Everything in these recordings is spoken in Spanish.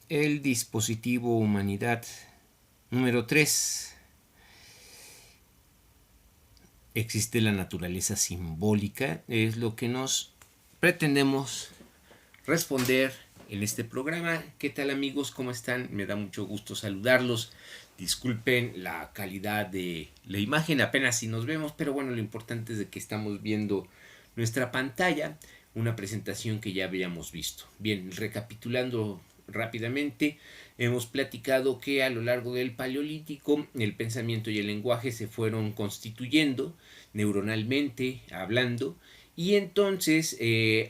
El dispositivo humanidad número 3. Existe la naturaleza simbólica, es lo que nos pretendemos responder en este programa. ¿Qué tal, amigos? ¿Cómo están? Me da mucho gusto saludarlos. Disculpen la calidad de la imagen, apenas si nos vemos, pero bueno, lo importante es de que estamos viendo nuestra pantalla, una presentación que ya habíamos visto. Bien, recapitulando rápidamente, hemos platicado que a lo largo del Paleolítico el pensamiento y el lenguaje se fueron constituyendo neuronalmente hablando, y entonces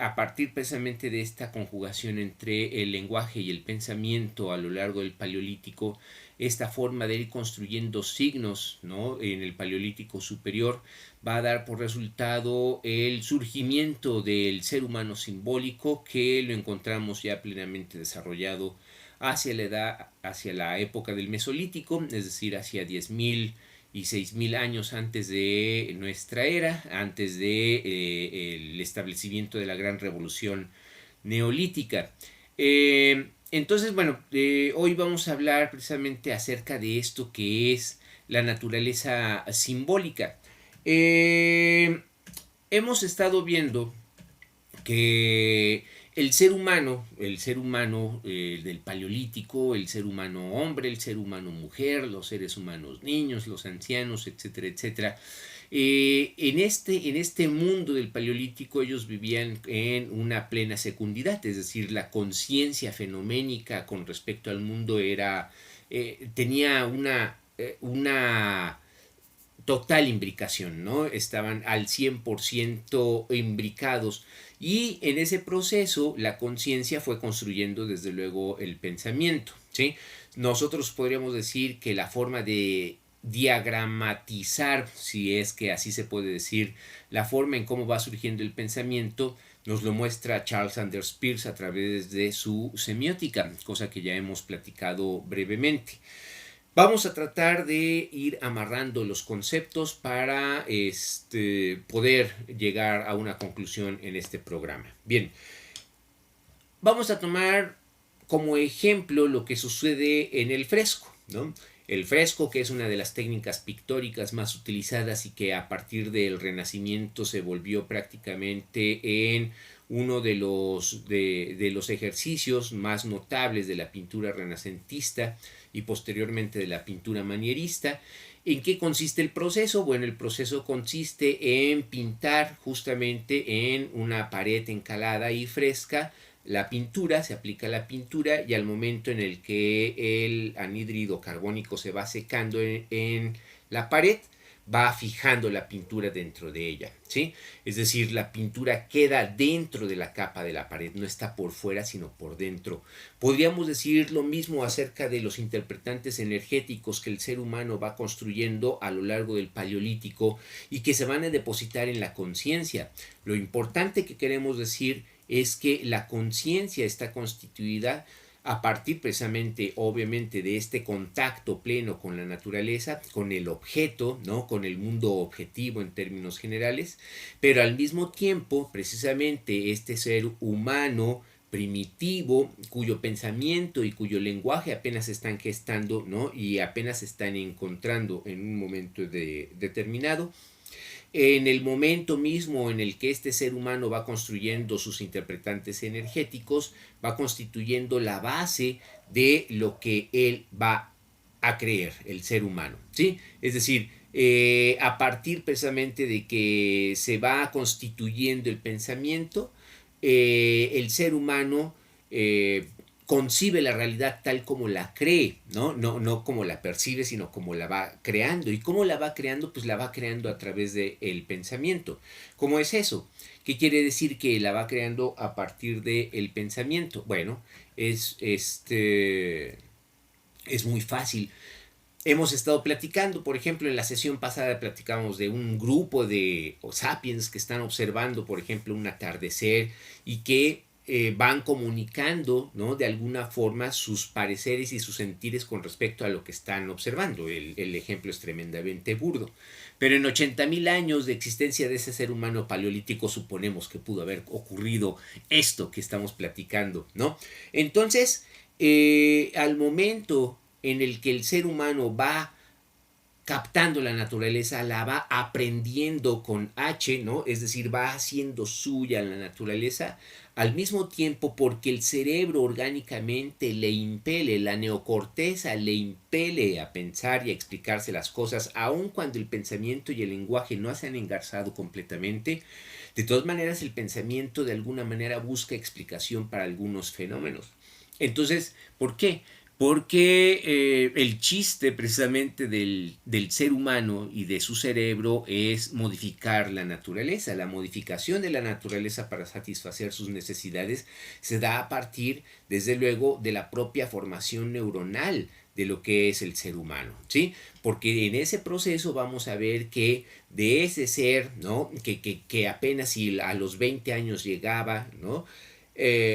a partir precisamente de esta conjugación entre el lenguaje y el pensamiento a lo largo del Paleolítico, esta forma de ir construyendo signos, ¿no?, en el Paleolítico superior, va a dar por resultado el surgimiento del ser humano simbólico, que lo encontramos ya plenamente desarrollado hacia la época del Mesolítico, es decir, hacia 10.000 y 6.000 años antes de nuestra era, antes de el establecimiento de la gran revolución neolítica. Entonces, bueno, hoy vamos a hablar precisamente acerca de esto que es la naturaleza simbólica. Hemos estado viendo que el ser humano del Paleolítico, el ser humano hombre, el ser humano mujer, los seres humanos niños, los ancianos, etcétera, etcétera, en este mundo del Paleolítico ellos vivían en una plena secundidad, es decir, la conciencia fenoménica con respecto al mundo tenía una total imbricación, ¿no? Estaban al 100% imbricados, y en ese proceso la conciencia fue construyendo desde luego el pensamiento, ¿sí? Nosotros podríamos decir que la forma de diagramatizar, si es que así se puede decir, la forma en cómo va surgiendo el pensamiento, nos lo muestra Charles Sanders Peirce a través de su semiótica, cosa que ya hemos platicado brevemente. Vamos a tratar de ir amarrando los conceptos para poder llegar a una conclusión en este programa. Bien, vamos a tomar como ejemplo lo que sucede en el fresco, ¿no? El fresco, que es una de las técnicas pictóricas más utilizadas y que a partir del Renacimiento se volvió prácticamente en uno de los ejercicios más notables de la pintura renacentista y posteriormente de la pintura manierista. ¿En qué consiste el proceso? Bueno, el proceso consiste en pintar justamente en una pared encalada y fresca la pintura, se aplica la pintura, y al momento en el que el anhídrido carbónico se va secando en la pared, va fijando la pintura dentro de ella, ¿sí? Es decir, la pintura queda dentro de la capa de la pared, no está por fuera, sino por dentro. Podríamos decir lo mismo acerca de los interpretantes energéticos que el ser humano va construyendo a lo largo del Paleolítico y que se van a depositar en la conciencia. Lo importante que queremos decir es que la conciencia está constituida a partir precisamente, obviamente, de este contacto pleno con la naturaleza, con el objeto, ¿no?, con el mundo objetivo en términos generales, pero al mismo tiempo, precisamente, este ser humano primitivo, cuyo pensamiento y cuyo lenguaje apenas están gestando, ¿no?, y apenas se están encontrando en un momento determinado, en el momento mismo en el que este ser humano va construyendo sus interpretantes energéticos, va constituyendo la base de lo que él va a creer, el ser humano, ¿sí? Es decir, a partir precisamente de que se va constituyendo el pensamiento, el ser humano concibe la realidad tal como la cree, ¿no? No como la percibe, sino como la va creando. ¿Y cómo la va creando? Pues la va creando a través del pensamiento. ¿Cómo es eso? ¿Qué quiere decir que la va creando a partir del pensamiento? Bueno, es muy fácil. Hemos estado platicando, por ejemplo, en la sesión pasada platicamos de un grupo de sapiens que están observando, por ejemplo, un atardecer, y que van comunicando, ¿no?, de alguna forma sus pareceres y sus sentires con respecto a lo que están observando. El ejemplo es tremendamente burdo. Pero en 80.000 años de existencia de ese ser humano paleolítico suponemos que pudo haber ocurrido esto que estamos platicando, ¿no? Entonces, al momento en el que el ser humano va captando la naturaleza, la va aprendiendo con H, ¿no? Es decir, va haciendo suya la naturaleza, al mismo tiempo porque el cerebro orgánicamente le impele, la neocorteza le impele a pensar y a explicarse las cosas, aun cuando el pensamiento y el lenguaje no se han engarzado completamente. De todas maneras, el pensamiento de alguna manera busca explicación para algunos fenómenos. Entonces, ¿por qué? Porque el chiste precisamente del ser humano y de su cerebro es modificar la naturaleza. La modificación de la naturaleza para satisfacer sus necesidades se da a partir, desde luego, de la propia formación neuronal de lo que es el ser humano, ¿sí? Porque en ese proceso vamos a ver que de ese ser, ¿no? Que apenas si a los 20 años llegaba, ¿no?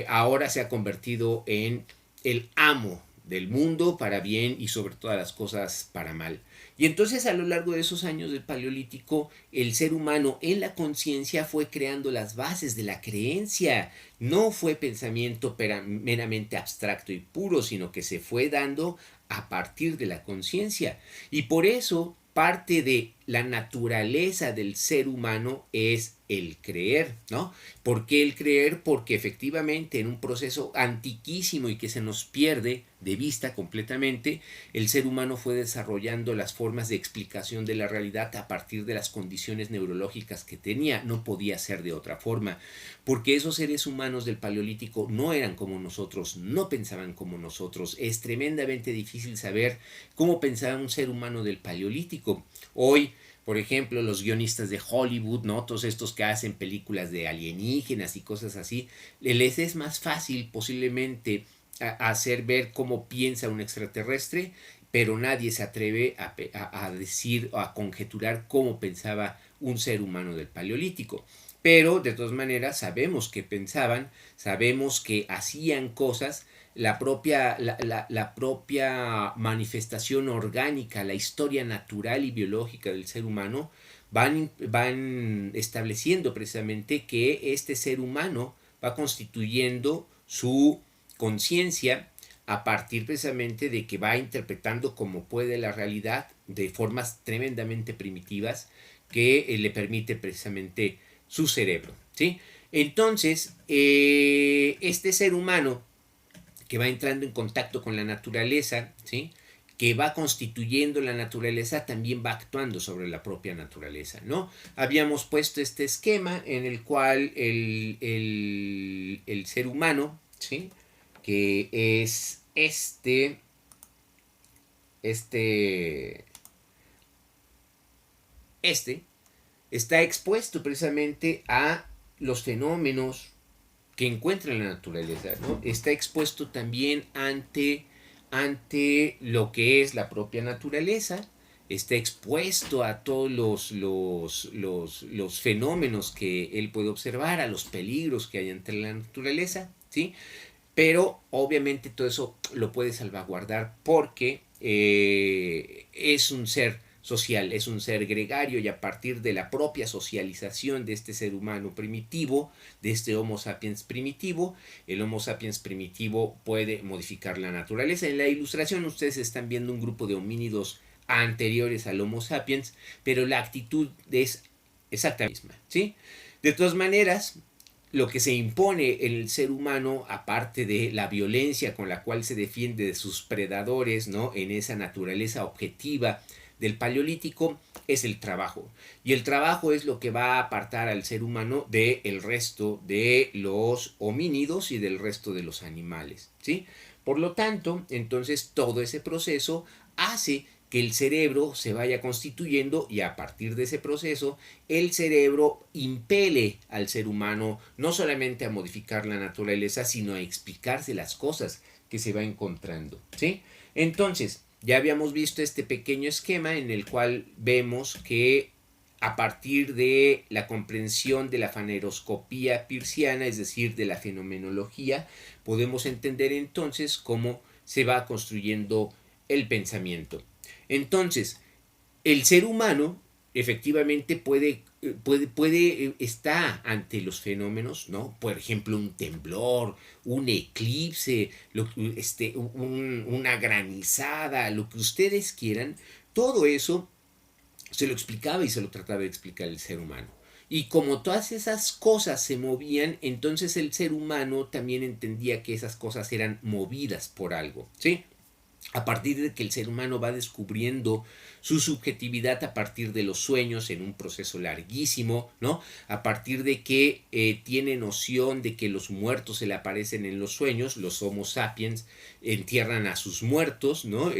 Ahora se ha convertido en el amo del mundo para bien y sobre todas las cosas para mal. Y entonces a lo largo de esos años del Paleolítico, el ser humano en la conciencia fue creando las bases de la creencia. No fue pensamiento meramente abstracto y puro, sino que se fue dando a partir de la conciencia. Y por eso parte de la naturaleza del ser humano es el creer, ¿no? ¿Por qué el creer? Porque efectivamente en un proceso antiquísimo y que se nos pierde de vista completamente, el ser humano fue desarrollando las formas de explicación de la realidad a partir de las condiciones neurológicas que tenía. No podía ser de otra forma, porque esos seres humanos del Paleolítico no eran como nosotros, no pensaban como nosotros. Es tremendamente difícil saber cómo pensaba un ser humano del Paleolítico. Hoy, por ejemplo, los guionistas de Hollywood, ¿no? Todos estos que hacen películas de alienígenas y cosas así, les es más fácil posiblemente hacer ver cómo piensa un extraterrestre, pero nadie se atreve a decir o a conjeturar cómo pensaba un ser humano del Paleolítico. Pero de todas maneras sabemos que pensaban, sabemos que hacían cosas, la propia manifestación orgánica, la historia natural y biológica del ser humano van estableciendo precisamente que este ser humano va constituyendo su conciencia a partir precisamente de que va interpretando como puede la realidad de formas tremendamente primitivas que le permite precisamente su cerebro, ¿sí? Entonces, este ser humano que va entrando en contacto con la naturaleza, ¿sí? Que va constituyendo la naturaleza, también va actuando sobre la propia naturaleza, ¿no? Habíamos puesto este esquema en el cual el ser humano, ¿sí? Que es este, este, está expuesto precisamente a los fenómenos que encuentra en la naturaleza, ¿no? Está expuesto también ante lo que es la propia naturaleza, está expuesto a todos los fenómenos que él puede observar, a los peligros que hay entre la naturaleza, ¿sí? Pero obviamente todo eso lo puede salvaguardar porque es un ser social, es un ser gregario y a partir de la propia socialización de este ser humano primitivo, de este Homo sapiens primitivo, el Homo sapiens primitivo puede modificar la naturaleza. En la ilustración ustedes están viendo un grupo de homínidos anteriores al Homo sapiens, pero la actitud es exactamente la misma, ¿sí? De todas maneras, lo que se impone en el ser humano, aparte de la violencia con la cual se defiende de sus predadores, ¿no? En esa naturaleza objetiva del Paleolítico, es el trabajo. Y el trabajo es lo que va a apartar al ser humano del resto de los homínidos y del resto de los animales, ¿sí? Por lo tanto, entonces todo ese proceso hace que el cerebro se vaya constituyendo y a partir de ese proceso el cerebro impele al ser humano no solamente a modificar la naturaleza, sino a explicarse las cosas que se va encontrando, ¿sí? Entonces, ya habíamos visto este pequeño esquema en el cual vemos que a partir de la comprensión de la faneroscopía peirciana, es decir, de la fenomenología, podemos entender entonces cómo se va construyendo el pensamiento. Entonces, el ser humano efectivamente puede está ante los fenómenos, ¿no? Por ejemplo, un temblor, un eclipse, una granizada, lo que ustedes quieran, todo eso se lo explicaba y se lo trataba de explicar el ser humano. Y como todas esas cosas se movían, entonces el ser humano también entendía que esas cosas eran movidas por algo, ¿sí? A partir de que el ser humano va descubriendo su subjetividad a partir de los sueños en un proceso larguísimo, ¿no? A partir de que tiene noción de que los muertos se le aparecen en los sueños, los Homo sapiens entierran a sus muertos, ¿no?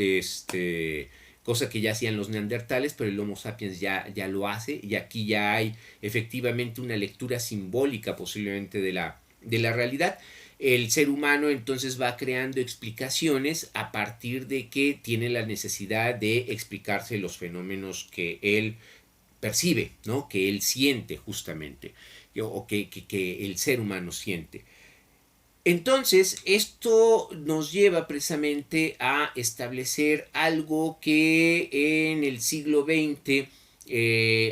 Cosa que ya hacían los neandertales, pero el Homo sapiens ya lo hace, y aquí ya hay efectivamente una lectura simbólica posiblemente de la realidad. El ser humano entonces va creando explicaciones a partir de que tiene la necesidad de explicarse los fenómenos que él percibe, ¿no? Que él siente justamente, o que el ser humano siente. Entonces, esto nos lleva precisamente a establecer algo que en el siglo XX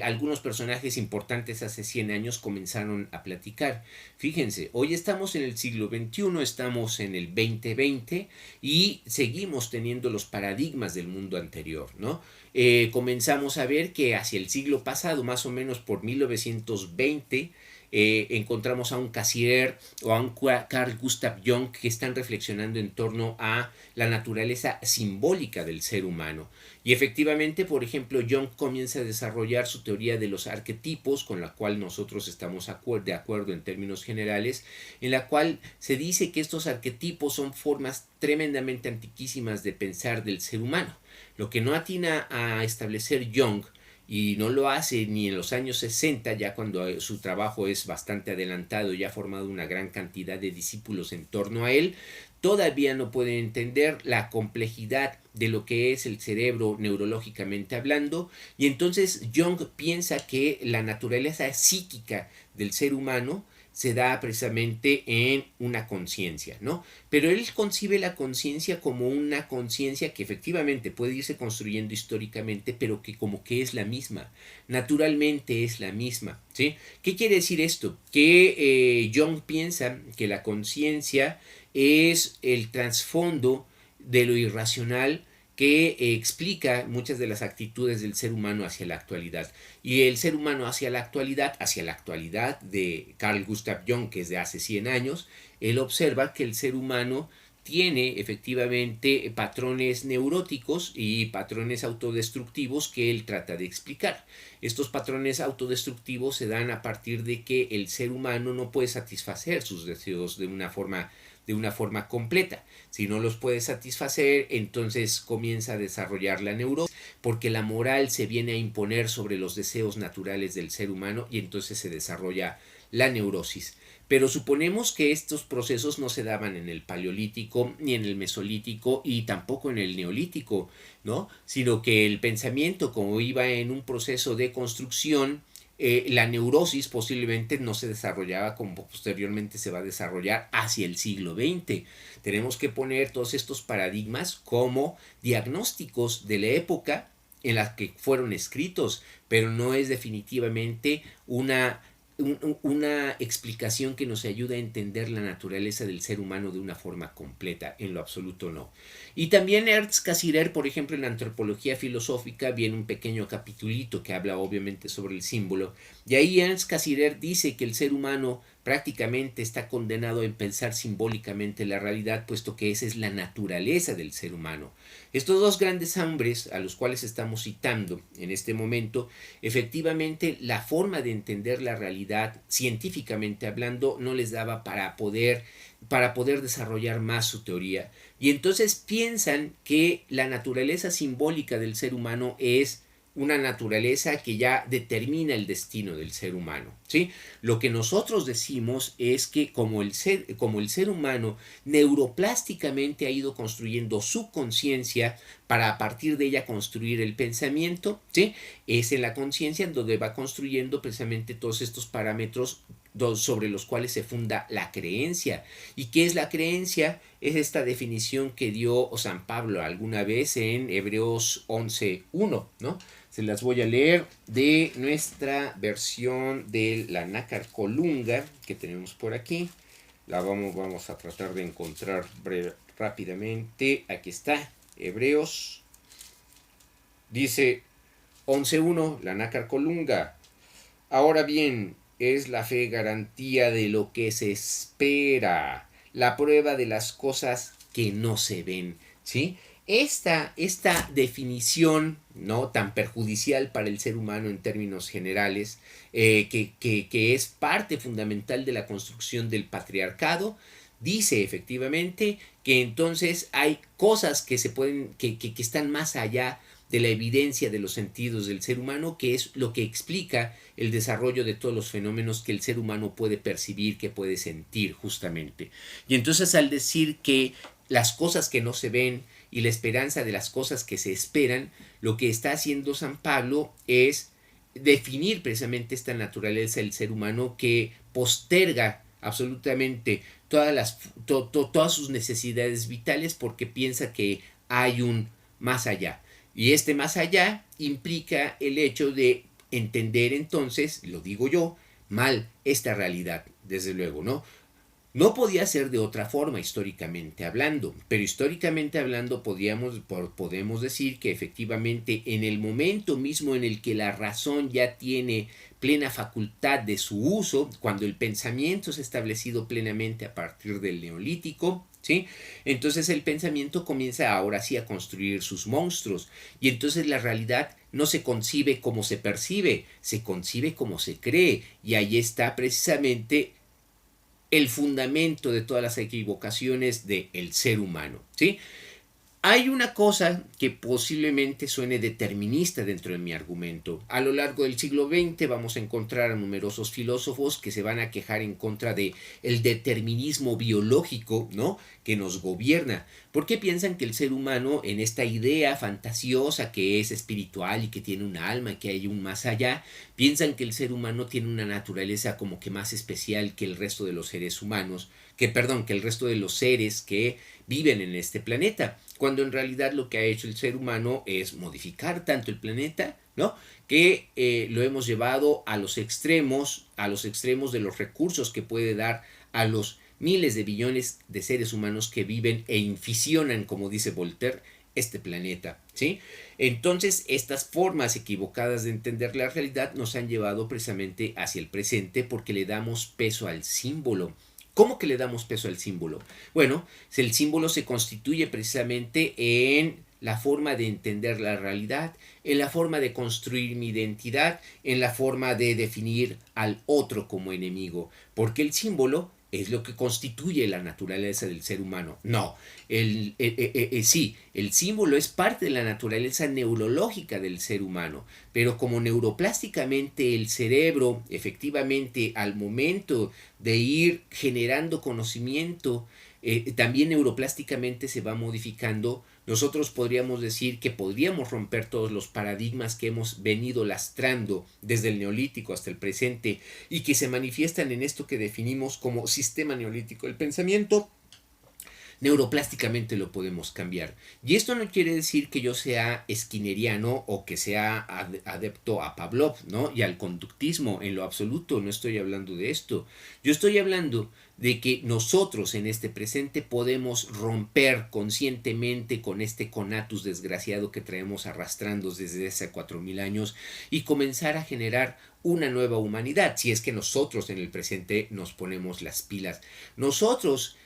algunos personajes importantes hace 100 años comenzaron a platicar. Fíjense, hoy estamos en el siglo XXI, estamos en el 2020 y seguimos teniendo los paradigmas del mundo anterior, ¿no? Comenzamos a ver que hacia el siglo pasado, más o menos por 1920, encontramos a un Cassirer o a un Carl Gustav Jung que están reflexionando en torno a la naturaleza simbólica del ser humano. Y efectivamente, por ejemplo, Jung comienza a desarrollar su teoría de los arquetipos, con la cual nosotros estamos de acuerdo en términos generales, en la cual se dice que estos arquetipos son formas tremendamente antiquísimas de pensar del ser humano. Lo que no atina a establecer Jung, y no lo hace ni en los años 60, ya cuando su trabajo es bastante adelantado y ha formado una gran cantidad de discípulos en torno a él, todavía no pueden entender la complejidad de lo que es el cerebro neurológicamente hablando, y entonces Jung piensa que la naturaleza psíquica del ser humano se da precisamente en una conciencia, ¿no? Pero él concibe la conciencia como una conciencia que efectivamente puede irse construyendo históricamente, pero que como que es la misma, naturalmente es la misma, ¿sí? ¿Qué quiere decir esto? Que Jung piensa que la conciencia es el trasfondo de lo irracional que explica muchas de las actitudes del ser humano hacia la actualidad. Y el ser humano hacia la actualidad de Carl Gustav Jung, que es de hace 100 años, él observa que el ser humano tiene efectivamente patrones neuróticos y patrones autodestructivos que él trata de explicar. Estos patrones autodestructivos se dan a partir de que el ser humano no puede satisfacer sus deseos de una forma completa. Si no los puede satisfacer, entonces comienza a desarrollar la neurosis, porque la moral se viene a imponer sobre los deseos naturales del ser humano y entonces se desarrolla la neurosis. Pero suponemos que estos procesos no se daban en el Paleolítico, ni en el Mesolítico y tampoco en el Neolítico, ¿no? Sino que el pensamiento, como iba en un proceso de construcción, la neurosis posiblemente no se desarrollaba como posteriormente se va a desarrollar hacia el siglo XX. Tenemos que poner todos estos paradigmas como diagnósticos de la época en la que fueron escritos, pero no es definitivamente una explicación que nos ayuda a entender la naturaleza del ser humano de una forma completa, en lo absoluto no. Y también Ernst Cassirer, por ejemplo, en la antropología filosófica viene un pequeño capitulito que habla obviamente sobre el símbolo, y ahí Ernst Cassirer dice que el ser humano prácticamente está condenado a pensar simbólicamente la realidad, puesto que esa es la naturaleza del ser humano. Estos dos grandes hombres a los cuales estamos citando en este momento, efectivamente la forma de entender la realidad científicamente hablando no les daba para poder desarrollar más su teoría, y entonces piensan que la naturaleza simbólica del ser humano es una naturaleza que ya determina el destino del ser humano, ¿sí? Lo que nosotros decimos es que como el ser humano neuroplásticamente ha ido construyendo su conciencia para a partir de ella construir el pensamiento, ¿sí? Es en la conciencia en donde va construyendo precisamente todos estos parámetros sobre los cuales se funda la creencia. ¿Y qué es la creencia? Es esta definición que dio San Pablo alguna vez en Hebreos 11:1, ¿no? Se las voy a leer de nuestra versión de la Nácar Colunga que tenemos por aquí. La vamos a tratar de encontrar rápidamente. Aquí está, Hebreos. Dice 11.1, la Nácar Colunga. Ahora bien, es la fe garantía de lo que se espera, la prueba de las cosas que no se ven, ¿sí? Esta definición, ¿no?, tan perjudicial para el ser humano en términos generales, que es parte fundamental de la construcción del patriarcado, dice efectivamente que entonces hay cosas que se pueden, que están más allá de la evidencia de los sentidos del ser humano, que es lo que explica el desarrollo de todos los fenómenos que el ser humano puede percibir, que puede sentir justamente. Y entonces al decir que las cosas que no se ven y la esperanza de las cosas que se esperan, lo que está haciendo San Pablo es definir precisamente esta naturaleza del ser humano que posterga absolutamente todas sus necesidades vitales porque piensa que hay un más allá. Y este más allá implica el hecho de entender entonces, lo digo yo, mal esta realidad, desde luego, ¿no? No podía ser de otra forma históricamente hablando, pero históricamente hablando podemos decir que efectivamente en el momento mismo en el que la razón ya tiene plena facultad de su uso, cuando el pensamiento se ha establecido plenamente a partir del Neolítico, ¿sí? Entonces el pensamiento comienza ahora sí a construir sus monstruos y entonces la realidad no se concibe como se percibe, se concibe como se cree y ahí está precisamente el fundamento de todas las equivocaciones del ser humano, ¿sí? Hay una cosa que posiblemente suene determinista dentro de mi argumento. A lo largo del siglo XX vamos a encontrar a numerosos filósofos que se van a quejar en contra de el determinismo biológico, ¿no?, que nos gobierna. Porque piensan que el ser humano, en esta idea fantasiosa que es espiritual y que tiene un alma, que hay un más allá, piensan que el ser humano tiene una naturaleza como que más especial que el resto de los seres humanos, que el resto de los seres que viven en este planeta, cuando en realidad lo que ha hecho el ser humano es modificar tanto el planeta, ¿no?, que lo hemos llevado a los extremos de los recursos que puede dar a los miles de billones de seres humanos que viven e inficionan, como dice Voltaire, este planeta, ¿sí? Entonces, estas formas equivocadas de entender la realidad nos han llevado precisamente hacia el presente porque le damos peso al símbolo. ¿Cómo que le damos peso al símbolo? Bueno, el símbolo se constituye precisamente en la forma de entender la realidad, en la forma de construir mi identidad, en la forma de definir al otro como enemigo, porque el símbolo es lo que constituye la naturaleza del ser humano. No, sí, el símbolo es parte de la naturaleza neurológica del ser humano, pero como neuroplásticamente el cerebro, efectivamente, al momento de ir generando conocimiento, también neuroplásticamente se va modificando. Nosotros podríamos decir que podríamos romper todos los paradigmas que hemos venido lastrando desde el Neolítico hasta el presente y que se manifiestan en esto que definimos como sistema neolítico del pensamiento. Neuroplásticamente lo podemos cambiar. Y esto no quiere decir que yo sea skinneriano o que sea adepto a Pavlov, ¿no?, y al conductismo en lo absoluto. No estoy hablando de esto. Yo estoy hablando de que nosotros en este presente podemos romper conscientemente con este conatus desgraciado que traemos arrastrando desde hace 4000 años y comenzar a generar una nueva humanidad, si es que nosotros en el presente nos ponemos las pilas. Nosotros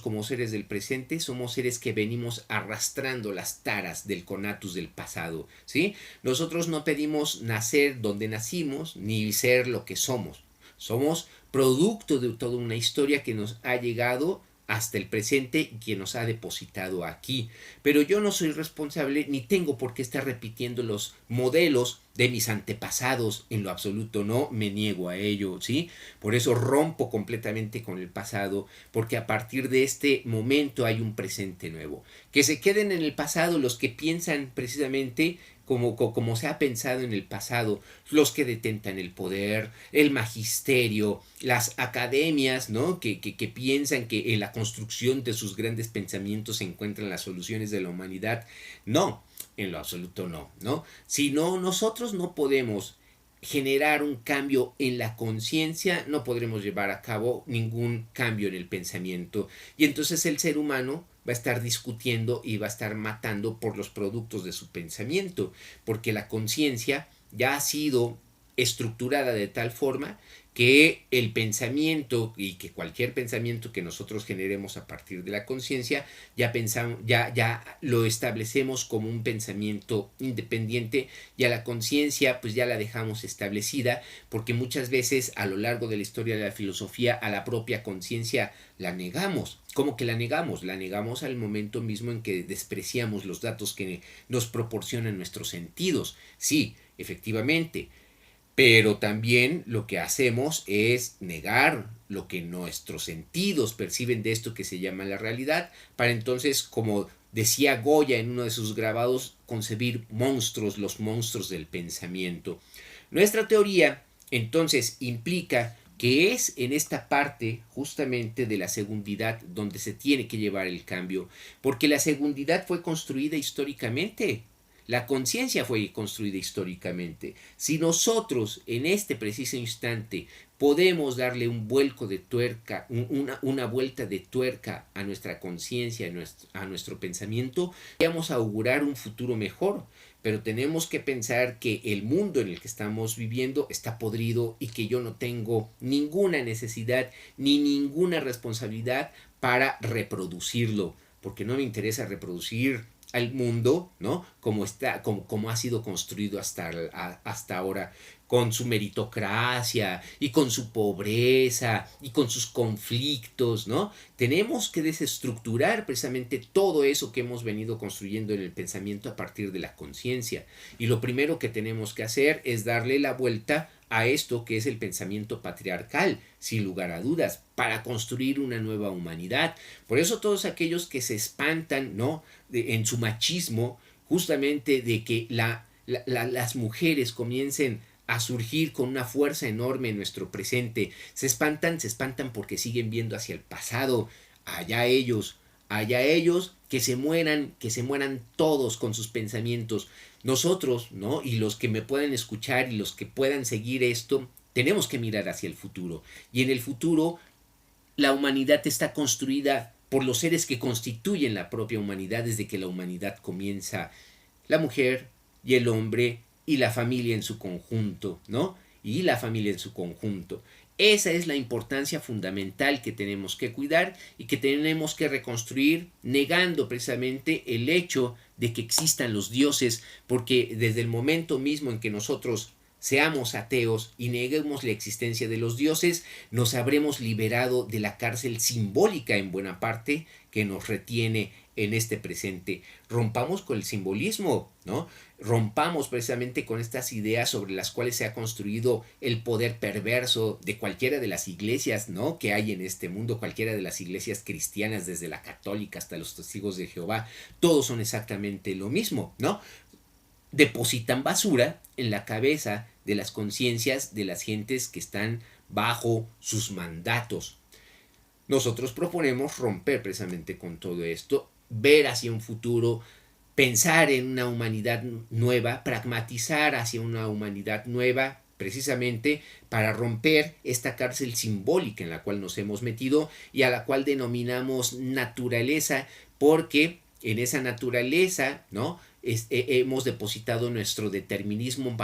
como seres del presente somos seres que venimos arrastrando las taras del conatus del pasado, ¿sí? Nosotros no pedimos nacer donde nacimos ni ser lo que somos. Somos producto de toda una historia que nos ha llegado hasta el presente y que nos ha depositado aquí. Pero yo no soy responsable ni tengo por qué estar repitiendo los modelos de mis antepasados en lo absoluto, no me niego a ello, ¿sí? Por eso rompo completamente con el pasado, porque a partir de este momento hay un presente nuevo. Que se queden en el pasado los que piensan precisamente como se ha pensado en el pasado, los que detentan el poder, el magisterio, las academias, ¿no?, que piensan que en la construcción de sus grandes pensamientos se encuentran las soluciones de la humanidad. No, En lo absoluto no, ¿no? Si no, nosotros no podemos generar un cambio en la conciencia, no podremos llevar a cabo ningún cambio en el pensamiento. Y entonces el ser humano va a estar discutiendo y va a estar matando por los productos de su pensamiento, porque la conciencia ya ha sido estructurada de tal forma que el pensamiento y que cualquier pensamiento que nosotros generemos a partir de la conciencia ya lo establecemos como un pensamiento independiente, y a la conciencia pues ya la dejamos establecida, porque muchas veces a lo largo de la historia de la filosofía a la propia conciencia la negamos. ¿Cómo que la negamos? La negamos al momento mismo en que despreciamos los datos que nos proporcionan nuestros sentidos. Sí, efectivamente, pero también lo que hacemos es negar lo que nuestros sentidos perciben de esto que se llama la realidad, para entonces, como decía Goya en uno de sus grabados, concebir monstruos, los monstruos del pensamiento. Nuestra teoría entonces implica que es en esta parte justamente de la segundidad donde se tiene que llevar el cambio, porque la segundidad fue construida históricamente. La conciencia fue construida históricamente. Si nosotros en este preciso instante podemos darle un vuelco de tuerca, una vuelta de tuerca a nuestra conciencia, a nuestro pensamiento, vamos a augurar un futuro mejor. Pero tenemos que pensar que el mundo en el que estamos viviendo está podrido y que yo no tengo ninguna necesidad ni ninguna responsabilidad para reproducirlo, porque no me interesa reproducir al mundo, ¿no? Como ha sido construido hasta ahora, con su meritocracia y con su pobreza y con sus conflictos, ¿no? Tenemos que desestructurar precisamente todo eso que hemos venido construyendo en el pensamiento a partir de la conciencia. Y lo primero que tenemos que hacer es darle la vuelta a esto que es el pensamiento patriarcal, sin lugar a dudas, para construir una nueva humanidad. Por eso todos aquellos que se espantan, ¿no?, en su machismo, justamente de que las mujeres comiencen a surgir con una fuerza enorme en nuestro presente, se espantan porque siguen viendo hacia el pasado. Allá ellos, que se mueran todos con sus pensamientos. Nosotros, ¿no?, y los que me puedan escuchar y los que puedan seguir esto, tenemos que mirar hacia el futuro. Y en el futuro, la humanidad está construida por los seres que constituyen la propia humanidad desde que la humanidad comienza: la mujer y el hombre y la familia en su conjunto, ¿no? Y la familia en su conjunto. Esa es la importancia fundamental que tenemos que cuidar y que tenemos que reconstruir, negando precisamente el hecho de que existan los dioses, porque desde el momento mismo en que nosotros seamos ateos y neguemos la existencia de los dioses, nos habremos liberado de la cárcel simbólica en buena parte que nos retiene en este presente. Rompamos con el simbolismo, ¿no? Rompamos precisamente con estas ideas sobre las cuales se ha construido el poder perverso de cualquiera de las iglesias, ¿no?, que hay en este mundo, cualquiera de las iglesias cristianas, desde la católica hasta los testigos de Jehová, todos son exactamente lo mismo, ¿no? Depositan basura en la cabeza de las conciencias de las gentes que están bajo sus mandatos. Nosotros proponemos romper precisamente con todo esto, ver hacia un futuro, pensar en una humanidad nueva, pragmatizar hacia una humanidad nueva, precisamente para romper esta cárcel simbólica en la cual nos hemos metido y a la cual denominamos naturaleza, porque en esa naturaleza, ¿no?, hemos depositado nuestro determinismo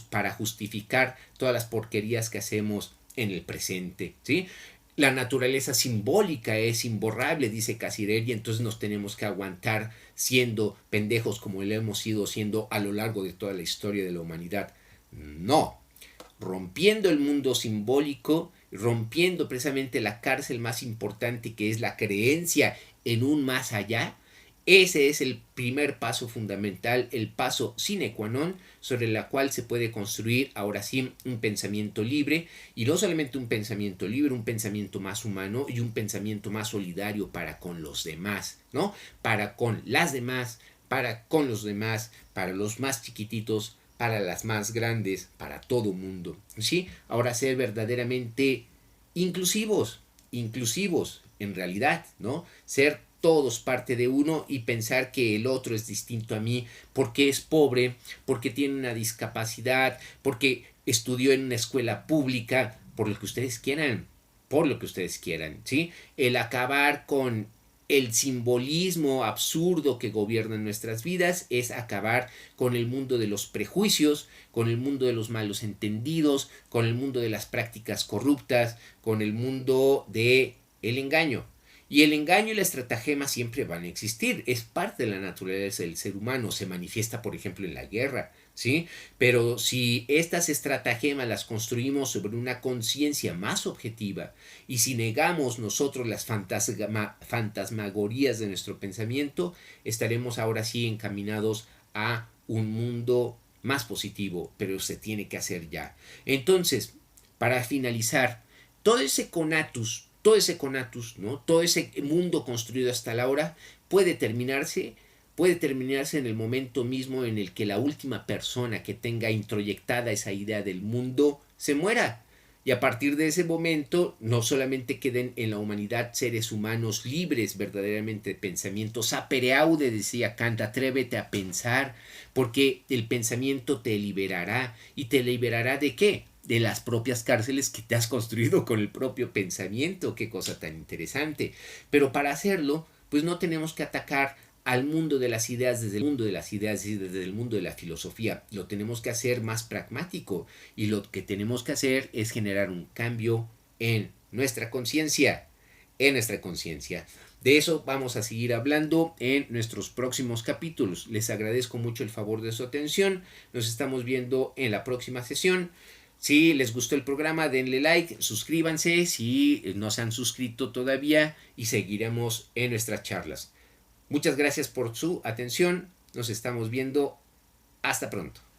para justificar todas las porquerías que hacemos en el presente, ¿sí? La naturaleza simbólica es imborrable, dice Cassirer, y entonces nos tenemos que aguantar siendo pendejos como lo hemos ido siendo a lo largo de toda la historia de la humanidad. No, rompiendo el mundo simbólico, rompiendo precisamente la cárcel más importante, que es la creencia en un más allá. Ese es el primer paso fundamental, el paso sine qua non, sobre la cual se puede construir ahora sí un pensamiento libre, y no solamente un pensamiento libre, un pensamiento más humano y un pensamiento más solidario para con los demás, ¿no? Para con las demás, para con los demás, para los más chiquititos, para las más grandes, para todo mundo, ¿sí? Ahora ser verdaderamente inclusivos en realidad, ¿no? Ser todos parte de uno y pensar que el otro es distinto a mí porque es pobre, porque tiene una discapacidad, porque estudió en una escuela pública, por lo que ustedes quieran, por lo que ustedes quieran, ¿sí? El acabar con el simbolismo absurdo que gobierna nuestras vidas es acabar con el mundo de los prejuicios, con el mundo de los malos entendidos, con el mundo de las prácticas corruptas, con el mundo de el engaño. Y el engaño y la estratagema siempre van a existir, es parte de la naturaleza del ser humano, se manifiesta por ejemplo en la guerra, ¿sí? Pero si estas estratagemas las construimos sobre una conciencia más objetiva y si negamos nosotros las fantasmagorías de nuestro pensamiento, estaremos ahora sí encaminados a un mundo más positivo, pero se tiene que hacer ya. Entonces, para finalizar, todo ese conatus, ¿no? Todo ese mundo construido hasta la hora puede terminarse en el momento mismo en el que la última persona que tenga introyectada esa idea del mundo se muera. Y a partir de ese momento no solamente queden en la humanidad seres humanos libres verdaderamente de pensamiento, sapere aude, decía Kant, atrévete a pensar, porque el pensamiento te liberará. ¿Y te liberará de qué? De las propias cárceles que te has construido con el propio pensamiento. Qué cosa tan interesante. Pero para hacerlo, pues no tenemos que atacar al mundo de las ideas desde el mundo de las ideas y desde el mundo de la filosofía. Lo tenemos que hacer más pragmático y lo que tenemos que hacer es generar un cambio en nuestra conciencia, De eso vamos a seguir hablando en nuestros próximos capítulos. Les agradezco mucho el favor de su atención. Nos estamos viendo en la próxima sesión. Si les gustó el programa, denle like, suscríbanse si no se han suscrito todavía y seguiremos en nuestras charlas. Muchas gracias por su atención. Nos estamos viendo. Hasta pronto.